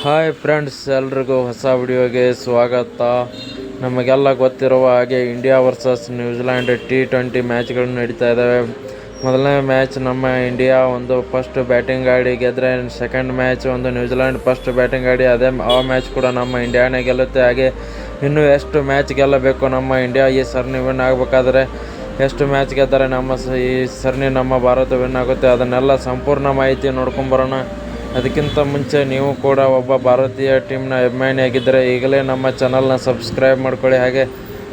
Hi friends, ಎಲ್ರಿಗೂ ಹೊಸ ವಿಡಿಯೋಗೆ ಸ್ವಾಗತ. ನಮಗೆಲ್ಲ ಗೊತ್ತಿರುವ ಹಾಗೆ ಇಂಡಿಯಾ ವರ್ಸಸ್ ನ್ಯೂಜಿಲ್ಯಾಂಡ್ T20 ಮ್ಯಾಚ್ಗಳು ನಡೀತಾ ಇದ್ದಾವೆ. ಮೊದಲನೇ ಮ್ಯಾಚ್ ನಮ್ಮ ಇಂಡಿಯಾ ಫಸ್ಟ್ ಬ್ಯಾಟಿಂಗ್ ಆಡಿ ಗೆದ್ದರೆ, second match New Zealand first batting ಆಡಿ ಆ ಮ್ಯಾಚ್ ಕೂಡ ನಮ್ಮ ಇಂಡಿಯಾನೇ ಗೆಲ್ಲುತ್ತೆ. ಹಾಗೆ ಇನ್ನೂ ಎಷ್ಟು ಮ್ಯಾಚ್ ಗೆಲ್ಲಬೇಕು ನಮ್ಮ ಇಂಡಿಯಾ ಈ ಸರಣಿ ವಿನ್ ಆಗಬೇಕಾದ್ರೆ, ಎಷ್ಟು ಮ್ಯಾಚ್ ಗೆದ್ದರೆ ಈ ಸರಣಿ ನಮ್ಮ ಭಾರತ ವಿನ್ ಆಗುತ್ತೆ, ಅದನ್ನೆಲ್ಲ ಸಂಪೂರ್ಣ ಮಾಹಿತಿ ನೋಡ್ಕೊಂಬರೋಣ. ಅದಕ್ಕಿಂತ ಮುಂಚೆ ನೀವು ಕೂಡ ಒಬ್ಬ ಭಾರತೀಯ ಟೀಮ್ನ ಅಭಿಮಾನಿಯಾಗಿದ್ದರೆ ಈಗಲೇ ನಮ್ಮ ಚಾನಲ್ನ ಸಬ್ಸ್ಕ್ರೈಬ್ ಮಾಡ್ಕೊಳ್ಳಿ. ಹಾಗೆ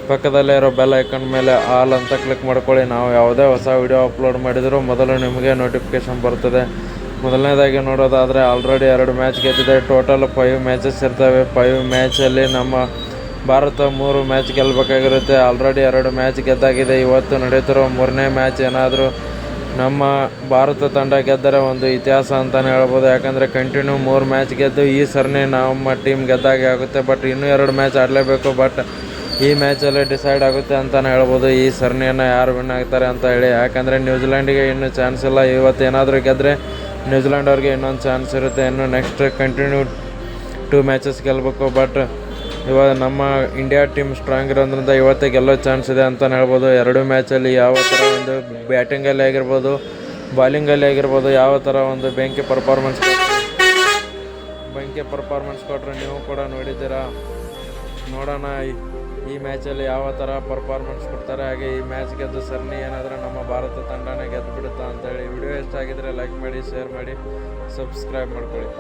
ಪಕ್ಕದಲ್ಲೇ ಇರೋ ಬೆಲ್ ಐಕನ್ ಮೇಲೆ ಆಲ್ ಅಂತ ಕ್ಲಿಕ್ ಮಾಡ್ಕೊಳ್ಳಿ. ನಾವು ಯಾವುದೇ ಹೊಸ ವಿಡಿಯೋ ಅಪ್ಲೋಡ್ ಮಾಡಿದರೂ ಮೊದಲು ನಿಮಗೆ ನೋಟಿಫಿಕೇಷನ್ ಬರ್ತದೆ. ಮೊದಲನೇದಾಗಿ ನೋಡೋದಾದರೆ, ಆಲ್ರೆಡಿ 2 ಮ್ಯಾಚ್ ಗೆದ್ದಿದೆ. ಟೋಟಲ್ 5 ಮ್ಯಾಚಸ್ ಇರ್ತವೆ. 5 ಮ್ಯಾಚಲ್ಲಿ ನಮ್ಮ ಭಾರತ 3 ಮ್ಯಾಚ್ ಗೆಲ್ಲಬೇಕಾಗಿರುತ್ತೆ. ಆಲ್ರೆಡಿ 2 ಮ್ಯಾಚ್ ಗೆದ್ದಾಗಿದೆ. ಇವತ್ತು ನಡೆಯುತ್ತಿರೋ 3ನೇ ಮ್ಯಾಚ್ ಏನಾದರೂ ನಮ್ಮ ಭಾರತ ತಂಡ ಗೆದ್ದರೆ ಇತಿಹಾಸ ಅಂತಲೇ ಹೇಳ್ಬೋದು. ಯಾಕಂದರೆ ಕಂಟಿನ್ಯೂ 3 ಮ್ಯಾಚ್ ಗೆದ್ದು ಈ ಸರಣಿ ನಮ್ಮ ಟೀಮ್ ಗೆದ್ದಾಗೆ ಆಗುತ್ತೆ. ಬಟ್ ಇನ್ನೂ 2 ಮ್ಯಾಚ್ ಆಡಲೇಬೇಕು. ಬಟ್ ಈ ಮ್ಯಾಚಲ್ಲೇ ಡಿಸೈಡ್ ಆಗುತ್ತೆ ಅಂತಲೇ ಹೇಳ್ಬೋದು ಈ ಸರಣಿಯನ್ನು ಯಾರು ವಿನ್ ಆಗ್ತಾರೆ ಅಂತ ಹೇಳಿ. ಯಾಕಂದರೆ ನ್ಯೂಜಿಲ್ಯಾಂಡಿಗೆ ಇನ್ನೂ ಚಾನ್ಸ್ ಇಲ್ಲ. ಇವತ್ತು ಏನಾದರೂ ಗೆದ್ದರೆ ನ್ಯೂಜಿಲ್ಯಾಂಡ್ ಅವ್ರಿಗೆ ಇನ್ನೊಂದು ಚಾನ್ಸ್ ಇರುತ್ತೆ. ಇನ್ನು ನೆಕ್ಸ್ಟ್ ಕಂಟಿನ್ಯೂ 2 ಮ್ಯಾಚಸ್ ಗೆಲ್ಲಬೇಕು. ಬಟ್ ಇವಾಗ ನಮ್ಮ ಇಂಡಿಯಾ ಟೀಮ್ ಸ್ಟ್ರಾಂಗ್ ಇರೋದ್ರಿಂದ ಇವತ್ತೇ ಗೆಲ್ಲೋ ಚಾನ್ಸ್ ಇದೆ ಅಂತಲೇ ಹೇಳ್ಬೋದು. 2 ಮ್ಯಾಚಲ್ಲಿ ಯಾವ ಥರ ಬ್ಯಾಟಿಂಗಲ್ಲಿ ಆಗಿರ್ಬೋದು, ಬಾಲಿಂಗಲ್ಲಿ ಆಗಿರ್ಬೋದು, ಯಾವ ಥರ ಬೆಂಕಿ ಪರ್ಫಾರ್ಮೆನ್ಸ್ ಕೊಟ್ಟರೆ ನೀವು ಕೂಡ ನೋಡಿದ್ದೀರಾ. ನೋಡೋಣ ಈ ಮ್ಯಾಚಲ್ಲಿ ಯಾವ ಥರ ಪರ್ಫಾರ್ಮೆನ್ಸ್ ಕೊಡ್ತಾರೆ. ಹಾಗೆ ಈ ಮ್ಯಾಚ್ ಗೆದ್ದು ಸರಣಿ ಏನಾದರೂ ನಮ್ಮ ಭಾರತ ತಂಡನೇ ಗೆದ್ದು ಬಿಡುತ್ತಾ ಅಂತೇಳಿ. ವಿಡಿಯೋ ಇಷ್ಟ ಆಗಿದ್ರೆ ಲೈಕ್ ಮಾಡಿ, ಶೇರ್ ಮಾಡಿ, ಸಬ್ಸ್ಕ್ರೈಬ್ ಮಾಡ್ಕೊಳ್ಳಿ.